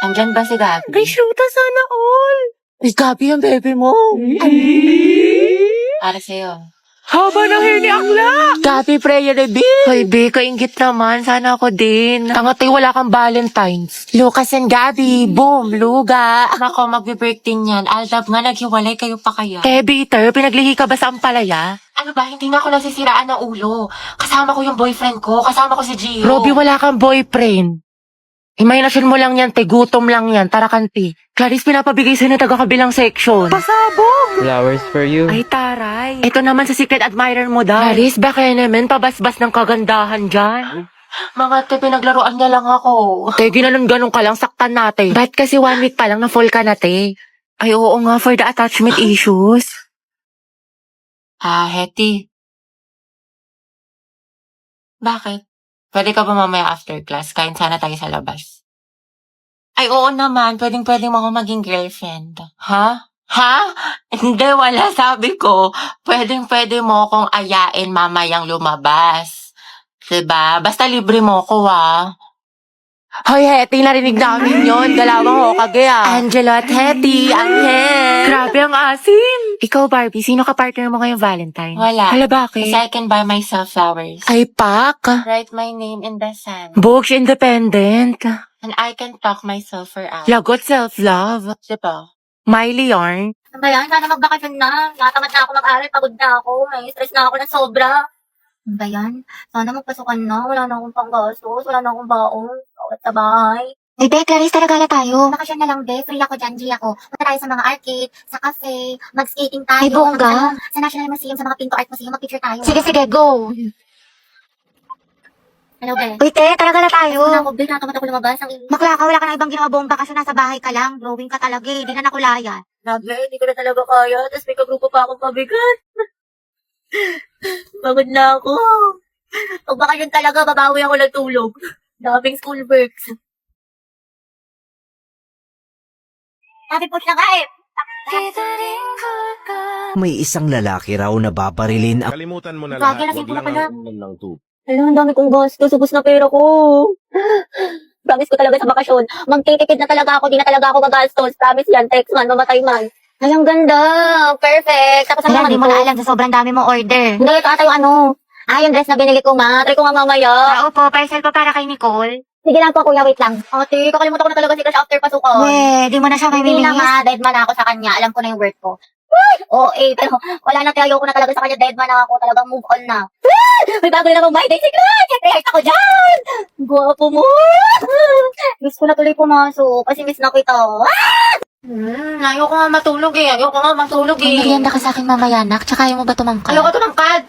Andyan ba si Gabi? Ay, shoota sana all. Ay, Gabi ang baby mo. Para sa'yo. Haba ng hair ni Akla. Gabi, prayer reveal. Hoy, B, kaingit naman. Sana ako din. Tangatay, wala kang Valentine's. Lucas and Gabi, boom, luga. Nako, magbe-birthday niyan. Aldab nga, naghiwalay kayo pa kaya? Peter, pinaglihi ka ba sa ampalaya? Ano ba, hindi nga ako nasisiraan ng ulo. Kasama ko yung boyfriend ko, kasama ko si Gio. Robby, wala kang boyfriend. Imahinasyon mo lang yan, te. Gutom lang yan. Tara, kanti. Clarice, pinapabigay sa'yo na taga-kabilang section. Pasabog. Flowers for you. Ay, taray. Ito naman sa secret admirer mo daw. Clarice, baka naman pabasbas ng kagandahan dyan. Mga te, pinaglaruan niya lang ako. Te, ginanon-ganon ka lang, saktan natin. Ba't kasi 1 week pa lang na full ka na, te? Ay, oo nga, for the attachment issues. Heti. Bakit? Pwede ka ba mamaya after class? Kain sana tayo sa labas. Ay, oo naman. Pwedeng-pwede mo ako maging girlfriend. Ha? Ha? Hindi, wala. Sabi ko, pwedeng-pwede mo akong ayain mamayang lumabas. Diba? Basta libre mo ko, Hoy, Hetty, narinig namin yun. Galawang ho, kagaya. Angelo at Hetty, Angel. Grabe ang asim. Ikaw, Barbie, sino ka partner mo ngayong Valentine? Wala. Hala, bakit? Kasi I can buy myself flowers. Ay, pak. Write my name in the sand. Books independent. And I can talk myself for hours. Lagot self-love. Diba? Miley yarn. Ano ba yan? Sana magbakasyon na. Natamad na ako mag-aral. Pagod na ako. May stress na ako ng sobra. Ano ba yan? Sana magpasukan na. Wala na akong panggastos. Wala na akong baon. Bawat sa bahay. Ay, be, Clarice, talaga tayo. Bakasyon na lang, be. Free ako dyan, G ako. Punta tayo sa mga arcade, sa cafe, mag-skating tayo. Ay, bongga. Sa National Museum, sa mga Pinto Art Museum, mag-picture tayo. Sige, go. Hello, be. Uy, te, talaga na tayo. Ano ako, be? Natamad ako lumabas. Makla ka, wala ka na ibang ginawa buong bakasyon. Nasa bahay ka lang. Growing ka talaga eh. Di na nakulayan. Grabe, hindi ko na talaga kaya. Tapos may kagrupo pa akong pabigat. Pagod na ako. Pag bakasyon talaga, babawi ako ng tulog. Daming schoolworks. Sabi po siya nga eh. May isang lalaki raw na babarilin ang Kalimutan mo na Bagay, lahat. lasing Huwag ko na lang pala. ang lang to. Alam, ang dami kong gastos. Ubus na pera ko. Promise ko talaga sa bakasyon. Magtitipid na talaga ako. Di na talaga ako magastos. Promise yan. Text man. Mamatay man. Ay, ang ganda. Perfect. Tapos ang Hindi naman mo na ito. alam sa sobrang dami mong order. Hindi, ito ata yung ano. Yung dress na binili ko, ma. Try ko nga mamaya. Oo po, parcel pa para kay Nicole. Sige lang po, kuya. Wait lang. Ate, kakalimutan ko na talaga si Crush after pasukan. Di mo na siya may Hindi na minis. nga. Dead man ako sa kanya. Alam ko na yung worth ko. Pero wala na tayo ko na talaga sa kanya. Dead man ako. Talagang move on na. May bago na namang my day si Crush. Siyempre, heart ako dyan. Guwapo mo. Miss ko na tuloy pumasok. Kasi miss na kita. Ayoko nga matulog eh. Merienda ka sa akin mamaya, nak. Tsaka ayaw mo ba tumangkad? Ayoko tumangkad.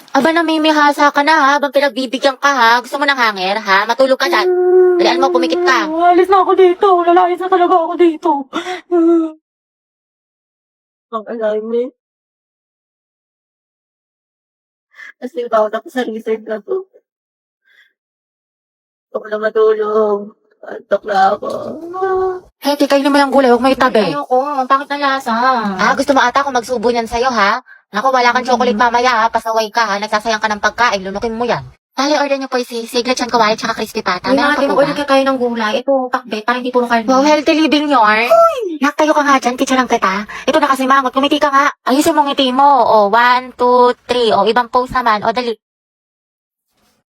Aba, namimihasa ka na ha. Habang pinagbibigyan ka ha. Gusto mo ng hanger ha? Matulog ka dyan. Dalian mo, pumikit ka. Alis na ako dito. Lalayas na talaga ako dito. Pang-alignment. Kasi bawat ako sa research na to. Gusto ko na matulog. Antok na ako. Heti, kayo naman ang gulay. Huwag may tabi. Ayoko, ang pangit na lasa. Gusto mo ata akong magsubo niyan sa'yo ha? Naku, wala kang chocolate mamaya ha. Pasaway ka ha. Nagsasayang ka ng pagkain. Lunukin mo yan. Tali, order niyo po si siglet chan kawali tsaka crispy pata. Ay, Meron natin, pa po mag-order ba? ka tayo ng gulay. Ito, pakbe, para hindi puro karne. Wow, healthy living yarn. Nak, tayo ka nga dyan. Teacher lang kita. Ito na kasi mangot. Kumiti ka nga. Ayusin mong ngiti mo. O, 1, 2, 3. O, ibang pose naman. O, dali.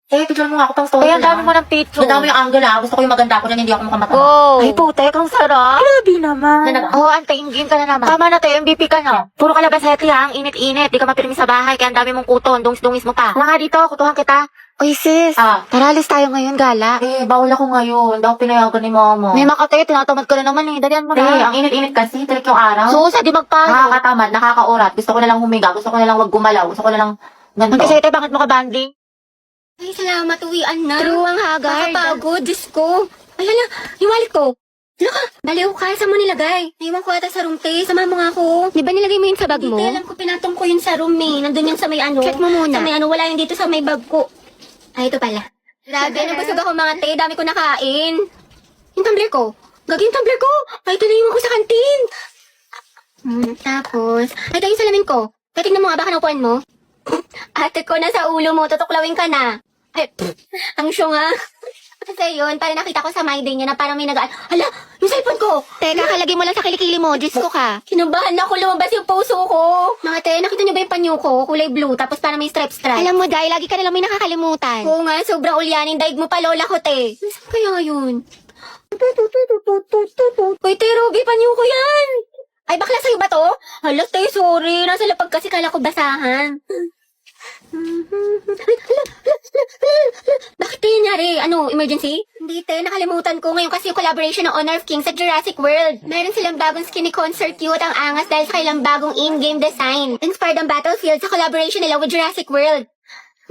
Picture mo nga ako pang story Kaya ang dami mo ng picture. Ang dami yung angle Gusto ko yung maganda ako dyan, hindi ako mukhang mata. Go! Ay, putek, ang sarap. Grabe naman. Oo, antayin game ka na naman. Tama na tayo, MVP ka na. Puro ka labasete ha, ang init-init. Di ka mapirmi sa bahay, kaya ang dami mong kuton. Dungis-dungis mo pa. Tara nga dito, kutuhan kita. Uy, sis. Tara, alis tayo ngayon, gala. Bawal ako ngayon. Hindi ako pinayagan ni mama. May makatayo, tinatamad ka na naman eh. Dalian mo na. ang init-init kasi. Tirik yung araw. Susa, di magpayo. Nakakatamad, nakakaurat. Gusto ko na lang humiga. Gusto ko na lang wag gumalaw. Gusto ko na lang ganito. Mag-excited, bakit mo ka banding? Ay, salamat. Uwian na. True ang haggard. Nakapagod. Diyos ko. Alala, yung wallet ko. Ano ka? Baliw ka. Saan mo nilagay? Naiwan ko ata sa room, te. Sama mo nga ako. Di ba nilagay mo yun sa bag mo? Hindi, alam ko. Pinatong ko yun sa room, eh. Nandun yun sa may ano. Check mo muna. Sa may ano. Wala yun dito sa may bag ko. Ay, ito pala. Grabe, nabusog ako mga te. Dami ko nakain. Yung tumbler ko. Gagi yung tumbler ko. Ay, ito na yung ko sa kantin. Tapos, ay, ito yung salamin ko. Kaya tingnan mo nga, baka naupuan mo. Ate ko, nasa ulo mo. Tutuklawin ka na. Ay, ang syong nga. Kasi yun, para nakita ko sa my day niya na parang may nagaan. Hala, yung cellphone ko! Teka, kalagay mo lang sa kilikili mo. Diyos ko ka. Kinabahan ako, lumabas yung puso ko. Mga te, nakita niyo ba yung panyo ko? Kulay blue, tapos parang may stripe-stripe. Alam mo, dahil lagi ka nalang may nakakalimutan. Oo nga, sobrang ulyanin. Daig mo pa, lola ko, te. Saan kaya ngayon? Uy, te, Ruby, panyo ko yan. Ay, bakla sa'yo ba to? Hala, te, sorry. Nasa lapag kasi kala ko basahan. Bakit tayo nangyari? Ano, emergency? Hindi, te. Nakalimutan ko. Ngayon kasi yung collaboration ng Honor of Kings at Jurassic World. Meron silang bagong skinny concert cute ang angas dahil sa kailang bagong in-game design. Inspired ang Battlefield sa collaboration nila with Jurassic World.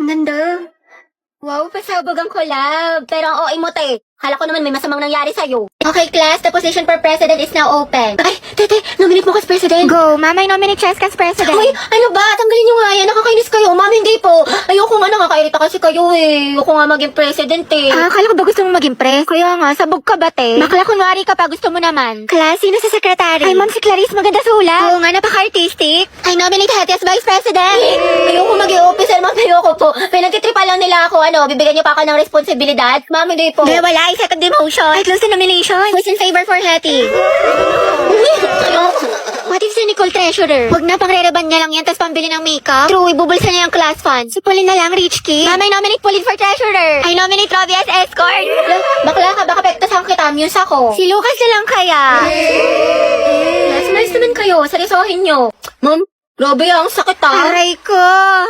Ang ganda. Wow, pasabog ang collab. Pero ang OA mo, te. Kala ko naman may masamang nangyari sa'yo. Okay, class. The position for president is now open. Ay, tete, nominate mo kas president. Go. Mama, nominate Chess kas president. Uy, ano ba? Tanggalin nyo nga yan. Nakakainis kayo. Mama, hindi po. Ayoko nga, nakakairita kasi kayo eh. Ayoko nga maging president eh. Ah, kala ko ba gusto mong maging pres? Kaya nga, sabog ka ba, te? Bakla kunwari ka pa, gusto mo naman. Class, sino sa secretary? Ay, ma'am, si Clarice, maganda sulat. Oo nga, napaka-artistic. I nominate Hattie as vice president. Ayoko maging officer, ma'am. Ayoko po. Pinagtitripa lang nila ako, bibigyan niyo pa ako ng responsibilidad. Ma'am, hindi po. Hindi, wala. Second demotion. I close the nomination. Who's in favor for Hattie? What if si Nicole treasurer? Huwag na, pang-rereban niya lang yan, tapos pambili ng makeup. True, ibubulsa niya yung class fund. Si Pauline na lang, rich kid. Mama, I nominate Pauline for treasurer. I nominate Robbie as escort. Bakla ka, baka pektasan kita, muse ako. Si Lucas na lang kaya. Nice naman kayo, seryosohin nyo. Ma'am, grabe ang sakit ah. Aray ko.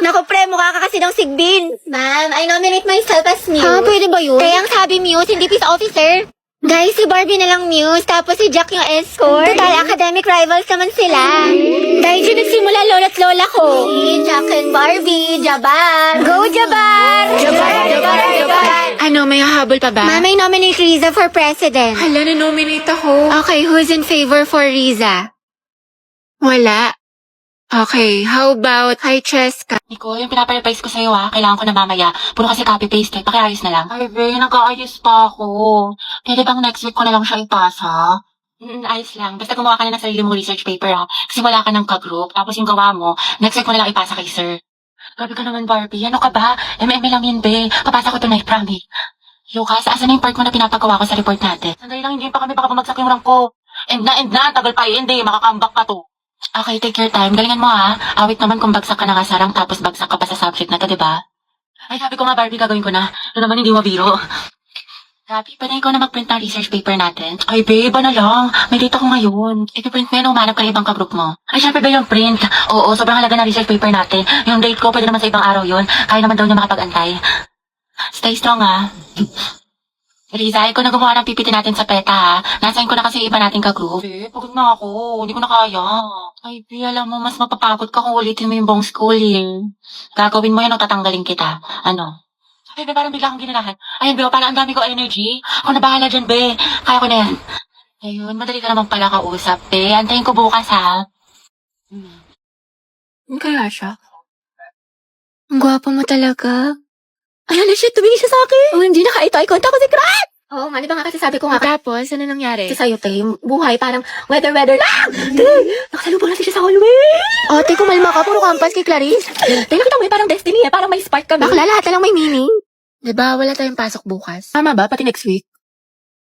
Naku pre, mukha ka kasi ng sigbin. Ma'am, I nominate myself as Muse. Ha, pwede ba yun? Kaya ang sabi Muse, hindi peace officer. Guys, si Barbie na lang Muse, tapos si Jack yung escort. Total academic rivals naman sila. Dahil dyan nagsimula lola't lola ko. Si Jack and Barbie, Jabar. Go Jabar! Jabar. Ano, may hahabol pa ba? Ma'am, I nominate Riza for president. Hala, na-nominate ako. Okay, who's in favor for Riza? Wala. Okay, how about kay Cheska? Nicole, yung pinapareprise ko sa'yo kailangan ko na mamaya. Puro kasi copy-paste pakiayos na lang. Ay, be, nag-aayos pa ako. Pwede bang next week ko na lang siya ipasa? Ayos lang. Basta gumawa ka na ng sarili mong research paper Kasi wala ka ng ka-group. Tapos yung gawa mo, next week ko na lang ipasa kay sir. Grabe ka naman, Barbie. Ano ka ba? MM lang yun, be. Papasa ko tonight, promise. Lucas, asan na yung part mo na pinapagawa ko sa report natin? Sandali lang, hindi pa kami baka bumagsak yung rank ko. End na. Tagal pa hindi. Makakambak ka to. Okay, take your time. Galingan mo Awit naman kung bagsak ka na nga sa rank tapos bagsak ka pa sa subject na to, diba? Ay, sabi ko nga, Barbie, gagawin ko na. Ito naman hindi mabiro. Gabi, pwede ikaw na mag-print ng research paper natin. Ay, babe, na lang. May date ako ngayon. I-print mo yan, umanap ka na ibang ka-group mo. Ay, syempre ba yung print? Oo, sobrang halaga ng research paper natin. Yung date ko, pwede naman sa ibang araw yun. Kaya naman daw niya makapag-antay. Stay strong, Riza, ikaw na gumawa ng PPT natin sa PETA, Nasayin ko na kasi iba natin ka-group. Pagod na ako. Hindi ko na kaya. Ay, alam mo, mas mapapagod ka kung ulitin mo yung buong schooling. Gagawin mo yan o tatanggalin kita. Ano? Ay, be, parang bigla akong ginanahan. Ayun, be, parang ang dami ko energy. Ako na bahala dyan, be. Kaya ko na yan. Ayun, madali ka naman pala kausap, be. Antayin ko bukas, Ano kaya siya? Ang gwapo mo talaga. Ay, ano siya? Tumingin siya sa akin. Oh, hindi naka-eye contact ko si Crash. Oo nga, di ba nga kasi sabi ko nga. Tapos, ano nangyari? Kasi sa'yo, te, yung buhay parang weather lang. Te, nakasalubong natin siya sa hallway. Oh, te, kumalma ka. Puro campus kay Clarice. Te, nakita mo parang destiny parang may spark kami. Bakla, lahat na lang may meaning. Diba, wala tayong pasok bukas? Tama ba? Pati next week?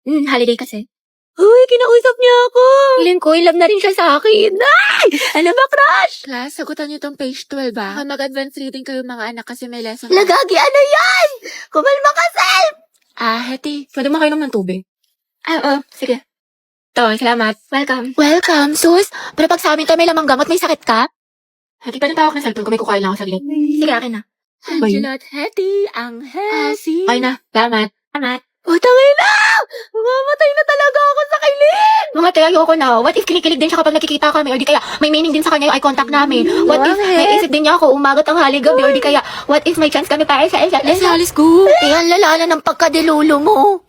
Holiday kasi. Uy, kinausap niya ako. Feeling ko, love na rin siya sa akin. Ay! Ano ba, crush? Class, sagutan niyo tong page 12 Baka mag-advance reading kayo mga anak kasi may lesson. Lagagi, ano yan? Kumalma ka, Sel! Hetty, pwede makainom ng tubig? Oo, sige. To, salamat. Welcome. Welcome, sus. Pero pag sa amin to, may lamang gamot, may sakit ka? Hetty, pwede tawag ng cellphone ko, may kukain lang ako sa gilid. Sige, akin na. Ba yun? Angela at Hetty, ang Hesi. Okay na, salamat. Salamat. Tangay na! Mamatay na talaga ako sa kilig! Mga te, ayoko na. What if kinikilig din siya kapag nakikita kami? Or di kaya, may meaning din sa kanya yung eye contact namin? What if may isip din niya ako umagat ang haligabi? Or di kaya, what if may chance kami para sa isa? Let's go! Eh, ang lala na ng pagkadilulo mo.